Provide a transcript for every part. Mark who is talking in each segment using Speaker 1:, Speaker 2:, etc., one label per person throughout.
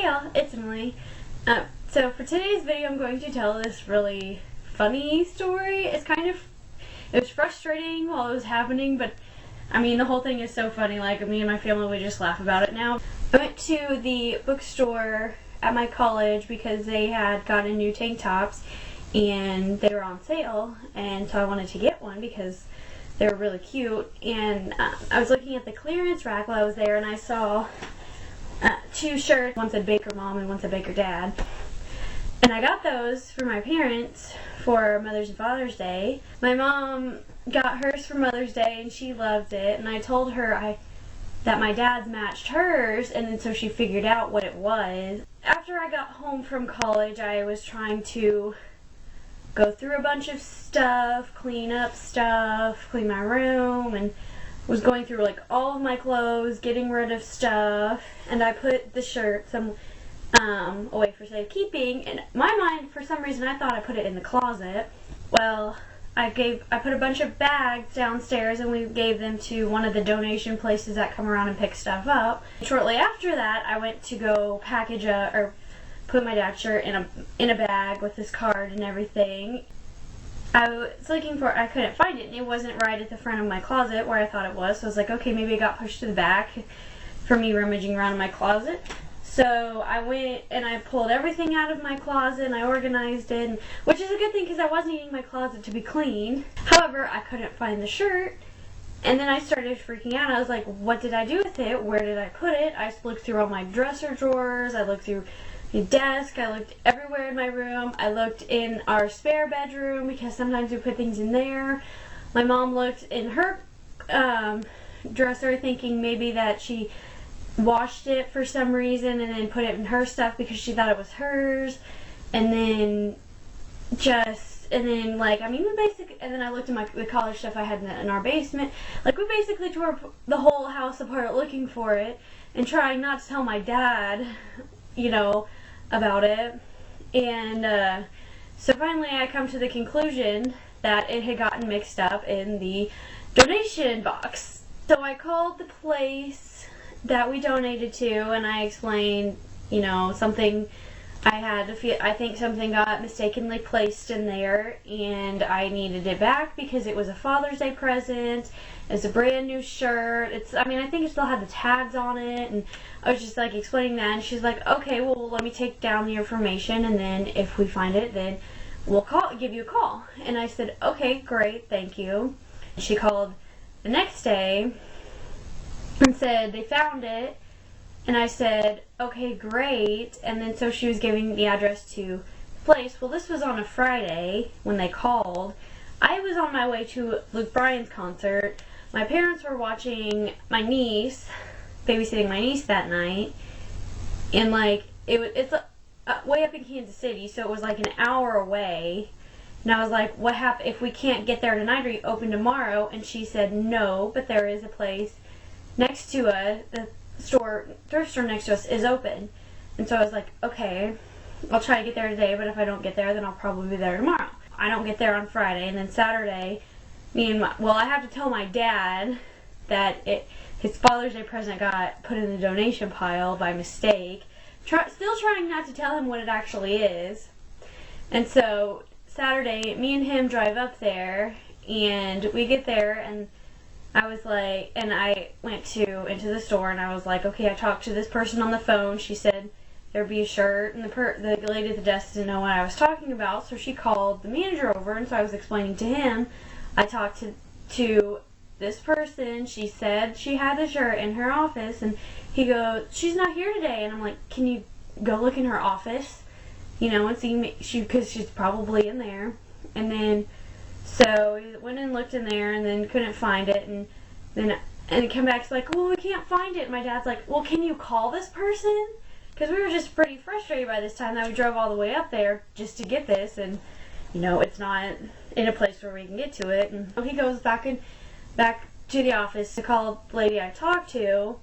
Speaker 1: Hey y'all, it's Emily. So for today's video I'm going to tell this really funny story. It was frustrating while it was happening, but I mean the whole thing is so funny, like me and my family would just laugh about it now. I went to the bookstore at my college because they had gotten new tank tops and they were on sale, and so I wanted to get one because they were really cute. And I was looking at the clearance rack while I was there, and I saw two shirts. One said Baker Mom and one said Baker Dad. And I got those for my parents for Mother's and Father's Day. My mom got hers for Mother's Day and she loved it, and I told her that my dad's matched hers, and then so she figured out what it was. After I got home from college, I was trying to go through a bunch of stuff, clean up stuff, clean my room, and was going through like all of my clothes, getting rid of stuff, and I put the shirts away for safekeeping. In my mind, for some reason, I thought I put it in the closet. Well, I put a bunch of bags downstairs, and we gave them to one of the donation places that come around and pick stuff up. Shortly after that, I went to go package or put my dad's shirt in a bag with his card and everything. I was looking for it, I couldn't find it, and it wasn't right at the front of my closet where I thought it was, so I was like, okay, maybe it got pushed to the back for me rummaging around in my closet. So I went and I pulled everything out of my closet and I organized it, which is a good thing because I was needing my closet to be clean. However, I couldn't find the shirt, and then I started freaking out. I was like, what did I do with it? Where did I put it? I looked through all my dresser drawers, I looked through the desk, I looked everywhere in my room. I looked in our spare bedroom because sometimes we put things in there. My mom looked in her dresser thinking maybe that she washed it for some reason and then put it in her stuff because she thought it was hers. And then and then I looked at the college stuff I had in our basement. Like, we basically tore the whole house apart looking for it and trying not to tell my dad, about it. And so finally I come to the conclusion that it had gotten mixed up in the donation box. So I called the place that we donated to, and I explained, something I think something got mistakenly placed in there, and I needed it back because it was a Father's Day present. It's a brand new shirt. I think it still had the tags on it, and I was just like explaining that, and she's like, okay, well, let me take down the information, and then if we find it, then we'll give you a call. And I said, okay, great, thank you. She called the next day and said they found it, and I said, okay, great. And then so she was giving the address to the place. Well, this was on a Friday when they called. I was on my way to Luke Bryan's concert. My parents were watching babysitting my niece that night, and it's way up in Kansas City, so it was like an hour away. And I was like, what happened if we can't get there tonight? Are you open tomorrow? And she said no, but there is a place next to us, the thrift store next to us is open. And so I was like, okay, I'll try to get there today, but if I don't get there, then I'll probably be there tomorrow. I don't get there on Friday, and then Saturday, I have to tell my dad that his Father's Day present got put in the donation pile by mistake. Still trying not to tell him what it actually is. And so Saturday, me and him drive up there, and we get there, and I was like, and I went into the store, and I was like, okay, I talked to this person on the phone. She said there'd be a shirt, and the lady at the desk didn't know what I was talking about, so she called the manager over, and so I was explaining to him. I talked to this person. She said she had the shirt in her office, and he goes, she's not here today. And I'm like, can you go look in her office, and see because she's probably in there. And then so he went and looked in there and then couldn't find it, and he came back like, well, we can't find it. And my dad's like, well, can you call this person? Because we were just pretty frustrated by this time that we drove all the way up there just to get this, and it's not in a place where we can get to it. And he goes back to the office to call the lady I talked to,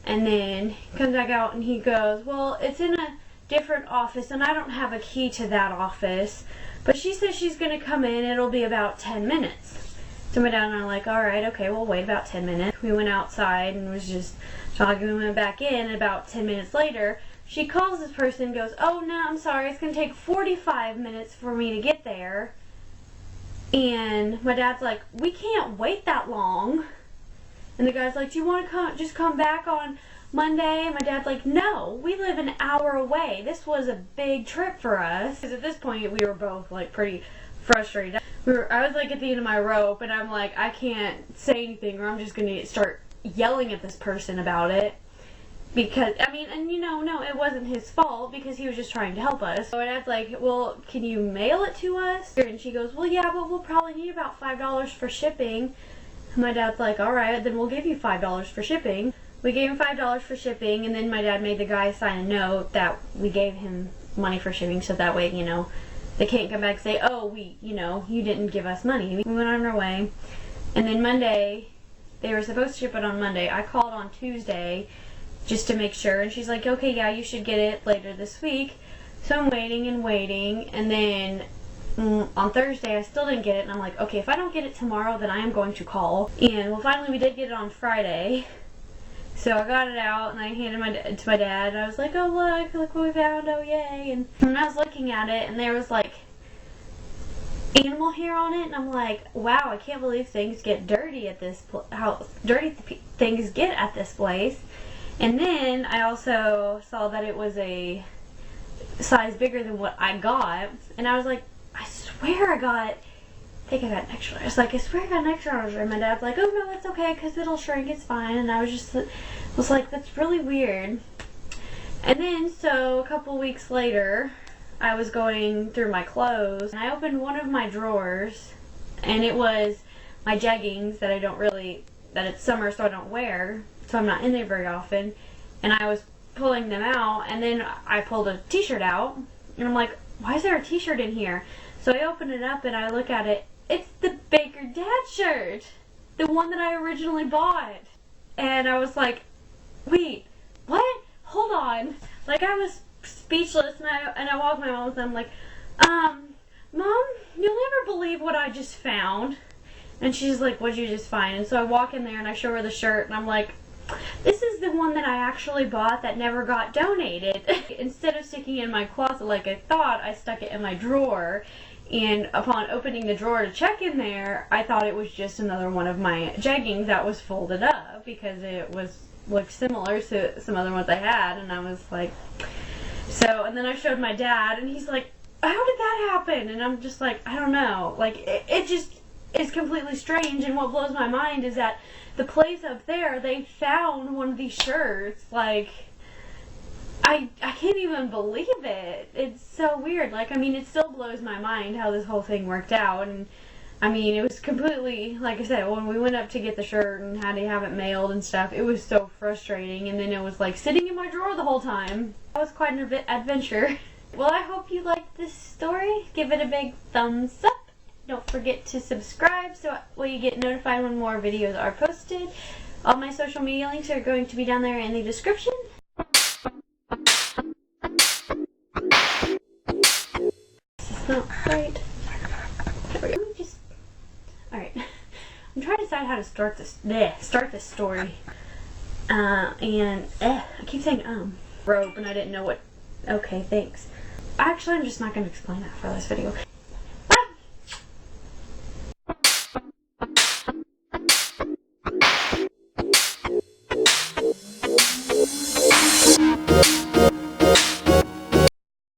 Speaker 1: and then he comes back out and he goes, well, it's in a different office and I don't have a key to that office, but she says she's going to come in. It'll be about 10 minutes. So my dad and I were like, alright, okay, we'll wait about 10 minutes. We went outside and was just talking. We went back in, and about 10 minutes later, she calls this person and goes, "Oh no, I'm sorry, it's going to take 45 minutes for me to get there." And my dad's like, "We can't wait that long." And the guy's like, "Do you want to just come back on Monday?" And my dad's like, "No, we live an hour away. This was a big trip for us." Because at this point, we were both like pretty frustrated. I was like at the end of my rope, and I'm like, I can't say anything or I'm just going to start yelling at this person about it. Because, I mean, and you know, no, it wasn't his fault because he was just trying to help us. So my dad's like, "Well, can you mail it to us?" And she goes, "Well, yeah, but we'll probably need about $5 for shipping." And my dad's like, "Alright, then we'll give you $5 for shipping." We gave him $5 for shipping, and then my dad made the guy sign a note that we gave him money for shipping, so that way, you know, they can't come back and say, "Oh, you didn't give us money." We went on our way, and then Monday, they were supposed to ship it on Monday. I called on Tuesday just to make sure, and she's like, "Okay, yeah, you should get it later this week." So I'm waiting and waiting, and then on Thursday I still didn't get it, and I'm like, okay, if I don't get it tomorrow, then I am going to call. And well, finally we did get it on Friday. So I got it out and I handed it to my dad, and I was like, "Oh, look what we found, oh yay." And when I was looking at it, and there was like animal hair on it, and I'm like, wow, I can't believe things get dirty at this how dirty things get at this place. And then I also saw that it was a size bigger than what I got, and I was like, I swear I think I got an extra. I was like, I swear I got an extra order. And my dad's like, "Oh no, that's okay, because it'll shrink, it's fine." And I was like, that's really weird. And then, so a couple weeks later, I was going through my clothes, and I opened one of my drawers, and it was my jeggings that that it's summer, so I don't wear, so I'm not in there very often. And I was pulling them out, and then I pulled a t-shirt out, and I'm like, why is there a t-shirt in here? So I open it up and I look at it. It's the Baker Dad shirt, the one that I originally bought. And I was like, wait, what? Hold on. Like, I was speechless, and I walked my mom, and I'm like, Mom, you'll never believe what I just found. And she's like, "What'd you just find?" And so I walk in there and I show her the shirt, and I'm like, this is the one that I actually bought that never got donated. Instead of sticking it in my closet like I thought, I stuck it in my drawer. And upon opening the drawer to check in there, I thought it was just another one of my jeggings that was folded up, because it looked similar to some other ones I had. And I was like, and then I showed my dad, and he's like, "How did that happen?" And I'm just like, I don't know. Like, it just is completely strange. And what blows my mind is that the place up there, they found one of these shirts. Like, I can't even believe it. It's so weird. Like, I mean, it still blows my mind how this whole thing worked out. And I mean, it was completely, like I said, when we went up to get the shirt and had to have it mailed and stuff, it was so frustrating. And then it was like sitting in my drawer the whole time. That was quite an adventure. Well, I hope you liked this story. Give it a big thumbs up. Don't forget to subscribe so you get notified when more videos are posted. All my social media links are going to be down there in the description. Not right. There we go. Alright. I'm trying to decide how to start this story. I keep saying rope, and I didn't know what. Okay, thanks. Actually, I'm just not going to explain that for this video.